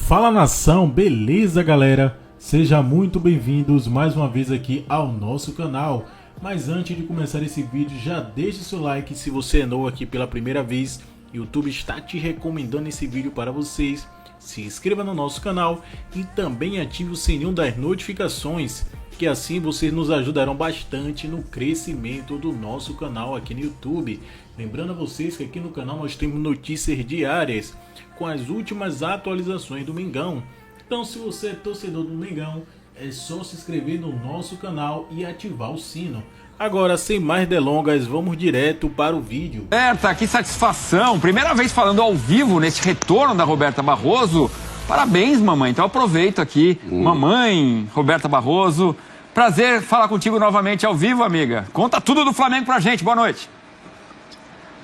Fala nação, beleza galera? Sejam muito bem-vindos mais uma vez aqui ao nosso canal. Mas antes de começar esse vídeo, já deixe seu like se você é novo aqui pela primeira vez. YouTube está te recomendando esse vídeo para vocês. Se inscreva no nosso canal e também ative o sininho das notificações, que assim vocês nos ajudarão bastante no crescimento do nosso canal aqui no YouTube. Lembrando a vocês que aqui no canal nós temos notícias diárias com as últimas atualizações do Mengão. Então, se você é torcedor do Mengão, é só se inscrever no nosso canal e ativar o sino. Agora, sem mais delongas, vamos direto para o vídeo. Roberta, que satisfação! Primeira vez falando ao vivo nesse retorno da Roberta Barroso. Parabéns, mamãe. Então aproveito aqui. Mamãe, Roberta Barroso. Prazer falar contigo novamente ao vivo, amiga. Conta tudo do Flamengo pra gente. Boa noite.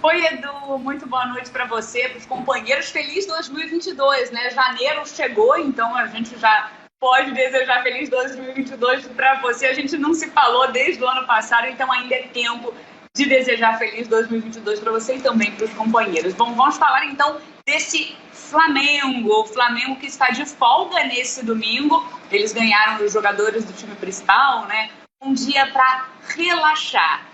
Oi, Edu. Muito boa noite para você, para os companheiros. Feliz 2022, né? Janeiro chegou, então a gente já pode desejar feliz 2022 para você. A gente não se falou desde o ano passado, então ainda é tempo de desejar feliz 2022 para você e também para os companheiros. Bom, vamos falar então desse Flamengo. O Flamengo que está de folga nesse domingo. Eles ganharam os jogadores do time principal, né? Um dia para relaxar.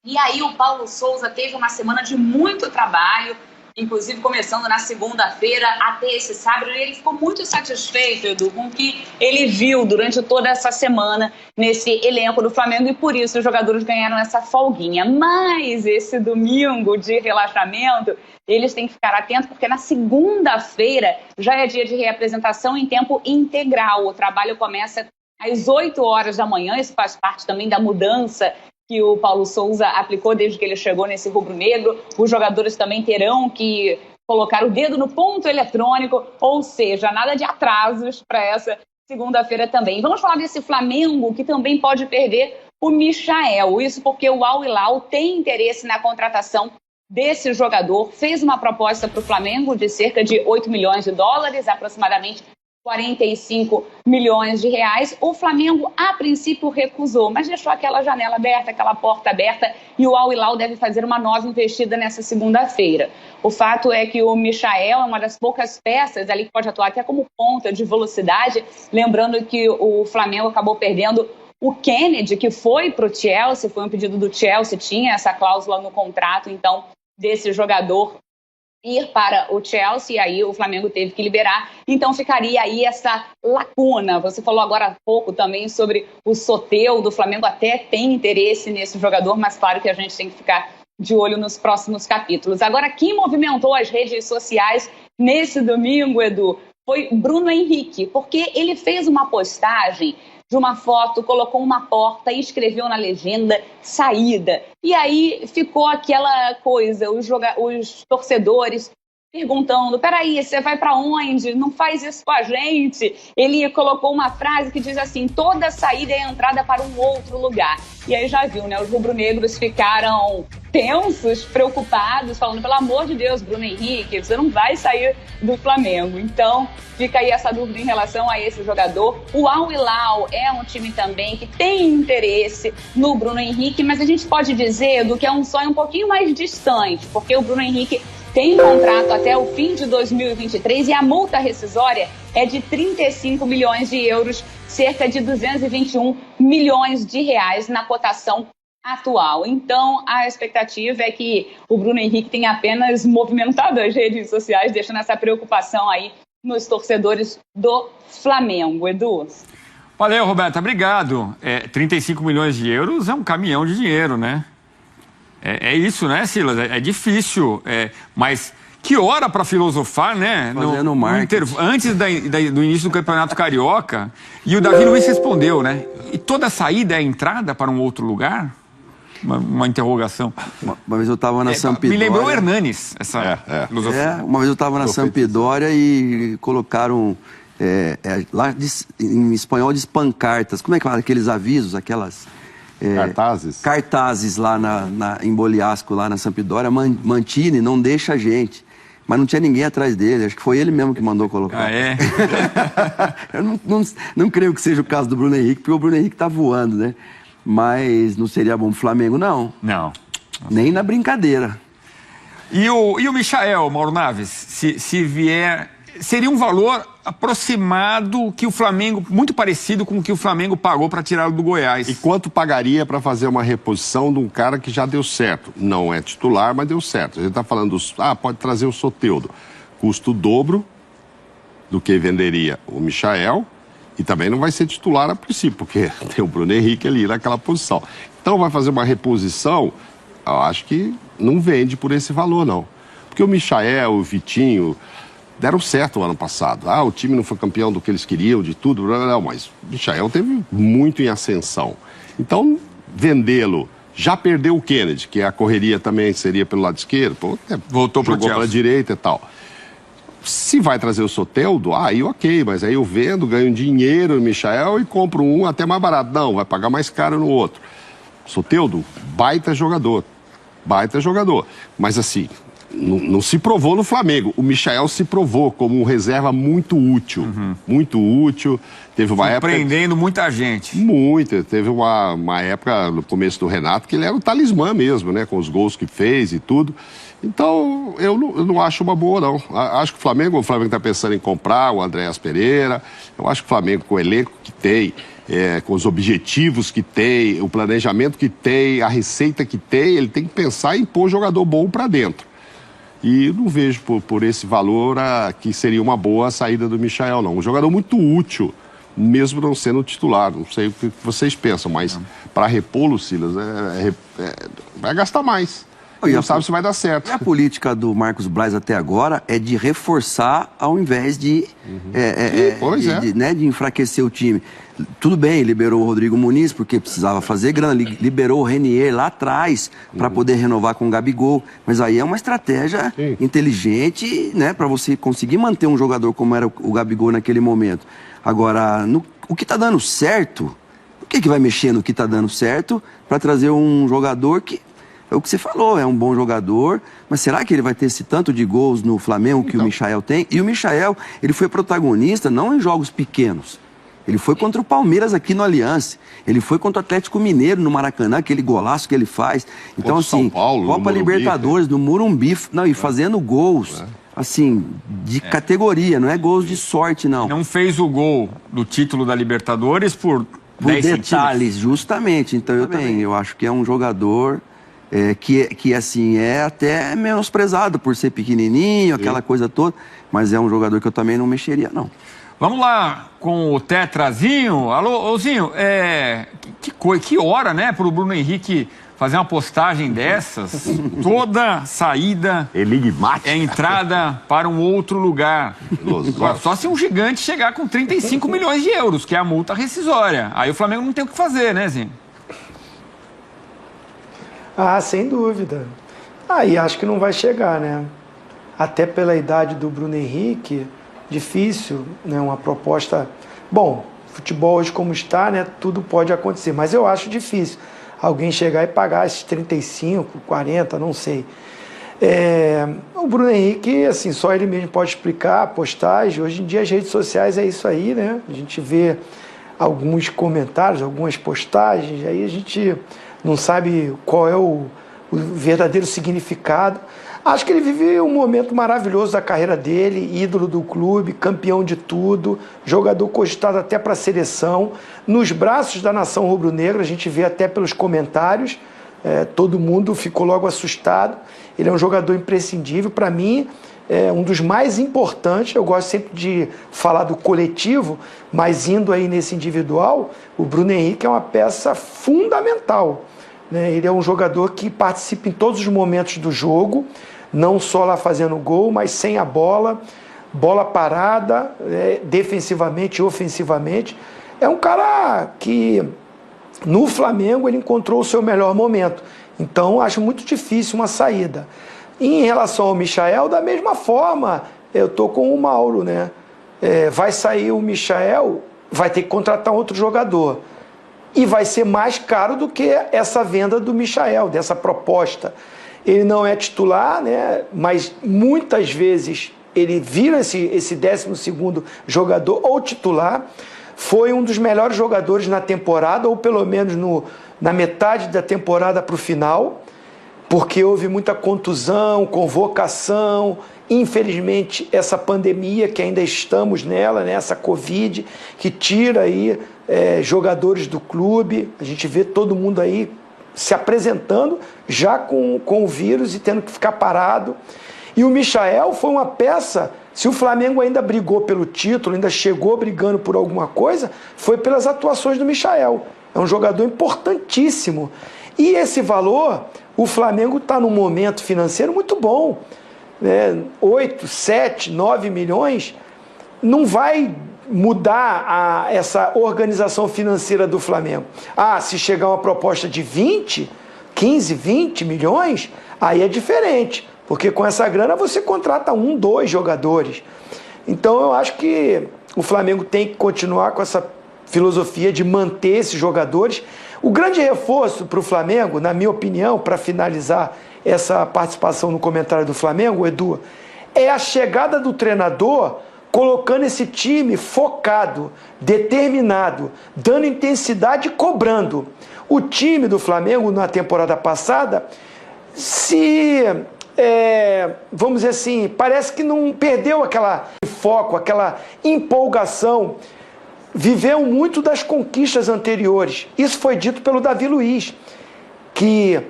E aí o Paulo Souza teve uma semana de muito trabalho, inclusive começando na segunda-feira até esse sábado, e ele ficou muito satisfeito, Edu, com o que ele viu durante toda essa semana nesse elenco do Flamengo, e por isso os jogadores ganharam essa folguinha. Mas esse domingo de relaxamento, eles têm que ficar atentos, porque na segunda-feira já é dia de reapresentação em tempo integral. O trabalho começa às 8 horas da manhã, isso faz parte também da mudança que o Paulo Souza aplicou desde que ele chegou nesse rubro-negro. Os jogadores também terão que colocar o dedo no ponto eletrônico, ou seja, nada de atrasos para essa segunda-feira também. Vamos falar desse Flamengo que também pode perder o Michael. Isso porque o Al Hilal tem interesse na contratação desse jogador. Fez uma proposta para o Flamengo de cerca de 8 milhões de dólares, aproximadamente 45 milhões de reais. O Flamengo, a princípio, recusou, mas deixou aquela janela aberta, aquela porta aberta, e o Al Hilal deve fazer uma nova investida nessa segunda-feira. O fato é que o Michael é uma das poucas peças ali que pode atuar até como ponta de velocidade, lembrando que o Flamengo acabou perdendo o Kennedy, que foi para o Chelsea, foi um pedido do Chelsea, tinha essa cláusula no contrato, então, desse jogador ir para o Chelsea, e aí o Flamengo teve que liberar, então ficaria aí essa lacuna. Você falou agora há pouco também sobre o Soteldo, do Flamengo até tem interesse nesse jogador, mas claro que a gente tem que ficar de olho nos próximos capítulos. Agora, quem movimentou as redes sociais nesse domingo, Edu, foi Bruno Henrique, porque ele fez uma postagem de uma foto, colocou uma porta e escreveu na legenda saída. E aí ficou aquela coisa, os torcedores perguntando, peraí, você vai para onde? Não faz isso com a gente. Ele colocou uma frase que diz assim, toda saída é entrada para um outro lugar. E aí já viu, né? Os rubro-negros ficaram tensos, preocupados, falando, pelo amor de Deus, Bruno Henrique, você não vai sair do Flamengo. Então, fica aí essa dúvida em relação a esse jogador. O Al Hilal é um time também que tem interesse no Bruno Henrique, mas a gente pode dizer do que é um sonho um pouquinho mais distante, porque o Bruno Henrique tem contrato até o fim de 2023 e a multa rescisória é de 35 milhões de euros, cerca de 221 milhões de reais na cotação atual. Então, a expectativa é que o Bruno Henrique tenha apenas movimentado as redes sociais, deixando essa preocupação aí nos torcedores do Flamengo. Edu? Valeu, Roberta. Obrigado. 35 milhões de euros é um caminhão de dinheiro, né? É isso, né, Silas? É difícil, mas que hora para filosofar, né? Fazendo marketing. Antes do início do Campeonato Carioca. E o Davi Luiz respondeu, né? E toda saída é entrada para um outro lugar? Uma interrogação. Uma vez eu estava na Sampdoria. Me lembrou o Hernanes, essa filosofia. Uma vez eu estava na Sampdoria e colocaram, lá em espanhol, diz pancartas. Como é que fala? Aqueles avisos, aquelas... Cartazes? Cartazes lá em Boliasco, lá na Sampdoria. Mantini, não deixa a gente. Mas não tinha ninguém atrás dele. Acho que foi ele mesmo que mandou colocar. Ah, é? Eu não creio que seja o caso do Bruno Henrique, porque o Bruno Henrique tá voando, né? Mas não seria bom pro Flamengo, não. Não. Nem na brincadeira. E o Michael, Mauro Naves, se vier seria um valor aproximado que o Flamengo, muito parecido com o que o Flamengo pagou para tirá-lo do Goiás. E quanto pagaria para fazer uma reposição de um cara que já deu certo? Não é titular, mas deu certo. A gente está falando, pode trazer o Soteldo. Custa o dobro do que venderia o Michael e também não vai ser titular a princípio, porque tem o Bruno Henrique ali naquela posição. Então vai fazer uma reposição, eu acho que não vende por esse valor, não. Porque o Michael, o Vitinho, deram certo o ano passado. O time não foi campeão do que eles queriam, de tudo, não, mas o Michael teve muito em ascensão. Então, vendê-lo, já perdeu o Kennedy, que a correria também seria pelo lado esquerdo, voltou para a direita e tal. Se vai trazer o Soteldo, aí ok, mas aí eu vendo, ganho dinheiro no Michael e compro um até mais barato. Não, vai pagar mais caro no outro. Soteldo, baita jogador. Mas assim, não se provou no Flamengo. O Michael se provou como um reserva muito útil. Muito útil. Teve uma época... Surpreendendo muita gente. Muito. Teve uma época, no começo do Renato, que ele era um talismã mesmo, né? Com os gols que fez e tudo. Então, eu não acho uma boa, não. Acho que o Flamengo está pensando em comprar o Andréas Pereira. Eu acho que o Flamengo, com o elenco que tem, com os objetivos que tem, o planejamento que tem, a receita que tem, ele tem que pensar em pôr jogador bom para dentro. E não vejo por esse valor que seria uma boa saída do Michael, não. Um jogador muito útil, mesmo não sendo titular. Não sei o que vocês pensam, mas para repô-lo, Silas, vai gastar mais. E não sabe se vai dar certo. E a política do Marcos Braz até agora é de reforçar ao invés de enfraquecer o time. Tudo bem, liberou o Rodrigo Muniz porque precisava fazer grana, liberou o Renier lá atrás para poder renovar com o Gabigol, mas aí é uma estratégia inteligente, né, para você conseguir manter um jogador como era o Gabigol naquele momento. Agora, o que está dando certo, o que vai mexer no que está dando certo para trazer um jogador que é o que você falou, é um bom jogador, mas será que ele vai ter esse tanto de gols no Flamengo que o Michael tem? E o Michael, ele foi protagonista não em jogos pequenos. Ele foi contra o Palmeiras aqui no Aliança. Ele foi contra o Atlético Mineiro no Maracanã, aquele golaço que ele faz. Então, assim, São Paulo, Copa Libertadores, no Morumbi, e fazendo gols, assim, de categoria, não é gols de sorte, não. Não fez o gol do título da Libertadores por 10 detalhes, justamente. Então, eu acho que é um jogador... que assim, é até menosprezado por ser pequenininho, aquela coisa toda, mas é um jogador que eu também não mexeria, não. Vamos lá com o Tetrazinho. Alô, Ozinho, que hora, né, para o Bruno Henrique fazer uma postagem dessas? Toda saída é entrada para um outro lugar. Só se um gigante chegar com 35 milhões de euros, que é a multa rescisória. Aí o Flamengo não tem o que fazer, né, Zinho? Sem dúvida. E acho que não vai chegar, né? Até pela idade do Bruno Henrique, difícil, né? Uma proposta... Bom, futebol hoje como está, né? Tudo pode acontecer, mas eu acho difícil alguém chegar e pagar esses 35, 40, não sei. O Bruno Henrique, assim, só ele mesmo pode explicar a postagem. Hoje em dia as redes sociais é isso aí, né? A gente vê alguns comentários, algumas postagens, aí a gente... não sabe qual é o verdadeiro significado. Acho que ele vive um momento maravilhoso da carreira dele, ídolo do clube, campeão de tudo, jogador cogitado até para a seleção, nos braços da nação rubro-negra, a gente vê até pelos comentários, todo mundo ficou logo assustado. Ele é um jogador imprescindível, para mim, é um dos mais importantes. Eu gosto sempre de falar do coletivo, mas indo aí nesse individual, o Bruno Henrique é uma peça fundamental. Ele é um jogador que participa em todos os momentos do jogo, não só lá fazendo gol, mas sem a bola parada, defensivamente e ofensivamente. É um cara que no Flamengo ele encontrou o seu melhor momento. Então acho muito difícil uma saída. Em relação ao Michael, da mesma forma, eu estou com o Mauro, né? Vai sair o Michael, vai ter que contratar outro jogador. E vai ser mais caro do que essa venda do Michael, dessa proposta. Ele não é titular, né? Mas muitas vezes ele vira esse 12º jogador ou titular. Foi um dos melhores jogadores na temporada, ou pelo menos na metade da temporada para o final, porque houve muita contusão, convocação, Infelizmente, essa pandemia que ainda estamos nela, né, essa Covid, que tira aí jogadores do clube, a gente vê todo mundo aí se apresentando já com o vírus e tendo que ficar parado. E o Michael foi uma peça, se o Flamengo ainda brigou pelo título, ainda chegou brigando por alguma coisa, foi pelas atuações do Michael. É um jogador importantíssimo. E esse valor, o Flamengo está num momento financeiro muito bom. 8, 7, 9 milhões, não vai mudar essa organização financeira do Flamengo. Se chegar uma proposta de 15, 20 milhões, aí é diferente, porque com essa grana você contrata 1, 2 jogadores. Então eu acho que o Flamengo tem que continuar com essa filosofia de manter esses jogadores. O grande reforço para o Flamengo, na minha opinião, para finalizar essa participação no comentário do Flamengo, Edu, é a chegada do treinador colocando esse time focado, determinado, dando intensidade e cobrando. O time do Flamengo, na temporada passada, vamos dizer assim, parece que não perdeu aquela foco, aquela empolgação. Viveu muito das conquistas anteriores. Isso foi dito pelo Davi Luiz, que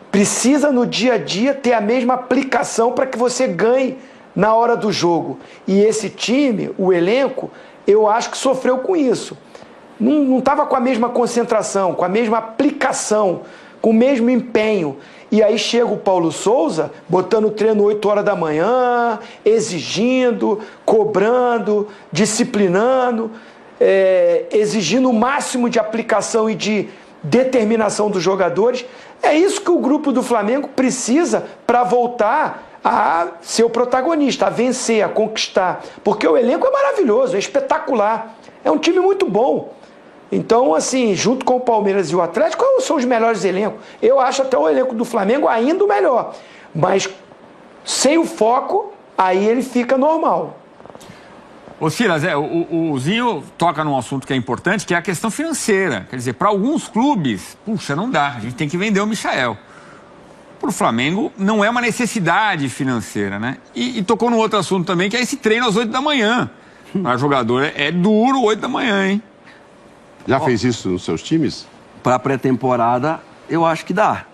precisa no dia a dia ter a mesma aplicação para que você ganhe na hora do jogo. E esse time, o elenco, eu acho que sofreu com isso. Não estava com a mesma concentração, com a mesma aplicação, com o mesmo empenho. E aí chega o Paulo Souza, botando o treino 8 horas da manhã, exigindo, cobrando, disciplinando, exigindo o máximo de aplicação e de determinação dos jogadores. É isso que o grupo do Flamengo precisa para voltar a ser o protagonista, a vencer, a conquistar. Porque o elenco é maravilhoso, é espetacular. É um time muito bom. Então, assim, junto com o Palmeiras e o Atlético, são os melhores elencos. Eu acho até o elenco do Flamengo ainda o melhor. Mas sem o foco, aí ele fica normal. Ô Silas, o Zinho toca num assunto que é importante, que é a questão financeira. Quer dizer, para alguns clubes, puxa, não dá, a gente tem que vender o Michael. Para o Flamengo, não é uma necessidade financeira, né? E tocou num outro assunto também, que é esse treino às 8 da manhã. Para jogador, é duro 8 da manhã, hein? Já fez isso nos seus times? Para pré-temporada, eu acho que dá.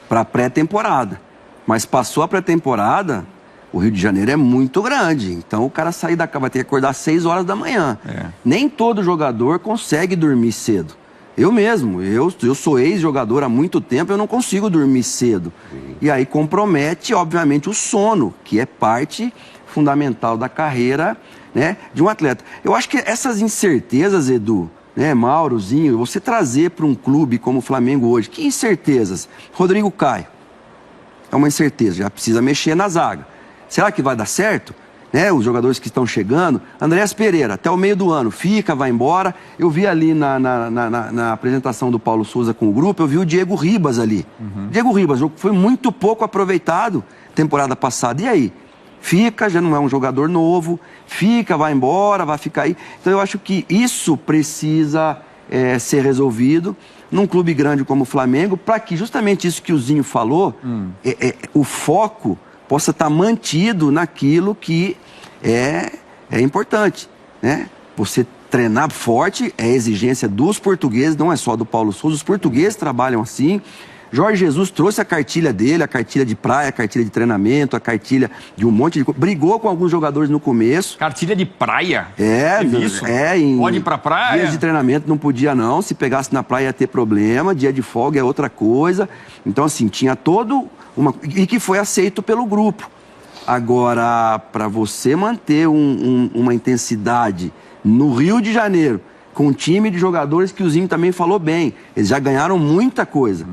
Para pré-temporada. Mas passou a pré-temporada, o Rio de Janeiro é muito grande. Então o cara sair da cama vai ter que acordar às 6 horas da manhã. Nem todo jogador consegue dormir cedo. Eu mesmo, eu sou ex-jogador há muito tempo, eu não consigo dormir cedo. E aí compromete, obviamente, o sono, que é parte fundamental da carreira, né, de um atleta. Eu acho que essas incertezas, Edu, né, Maurozinho, você trazer para um clube como o Flamengo hoje, que incertezas? Rodrigo Caio, é uma incerteza, já precisa mexer na zaga. Será que vai dar certo? Né, os jogadores que estão chegando, Andréas Pereira, até o meio do ano, fica, vai embora. Eu vi ali na apresentação do Paulo Souza com o grupo, eu vi o Diego Ribas ali. Diego Ribas, foi muito pouco aproveitado temporada passada. E aí? Fica, já não é um jogador novo, fica, vai embora, vai ficar aí. Então eu acho que isso precisa ser resolvido num clube grande como o Flamengo, para que justamente isso que o Zinho falou, o foco possa estar mantido naquilo que é importante, né? Você treinar forte é exigência dos portugueses, não é só do Paulo Souza, os portugueses trabalham assim. Jorge Jesus trouxe a cartilha dele, a cartilha de praia, a cartilha de treinamento, a cartilha de um monte de coisa. Brigou com alguns jogadores no começo. Cartilha de praia? Isso. Pode ir pra praia? Dias de treinamento não podia não, se pegasse na praia ia ter problema, dia de folga é outra coisa. Então assim, tinha todo e que foi aceito pelo grupo. Agora, para você manter uma intensidade no Rio de Janeiro, com um time de jogadores que o Zinho também falou bem, eles já ganharam muita coisa.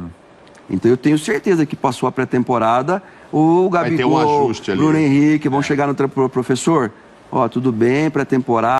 Então eu tenho certeza que passou a pré-temporada, o Gabigol, Bruno Henrique vão chegar no professor, tudo bem, pré-temporada.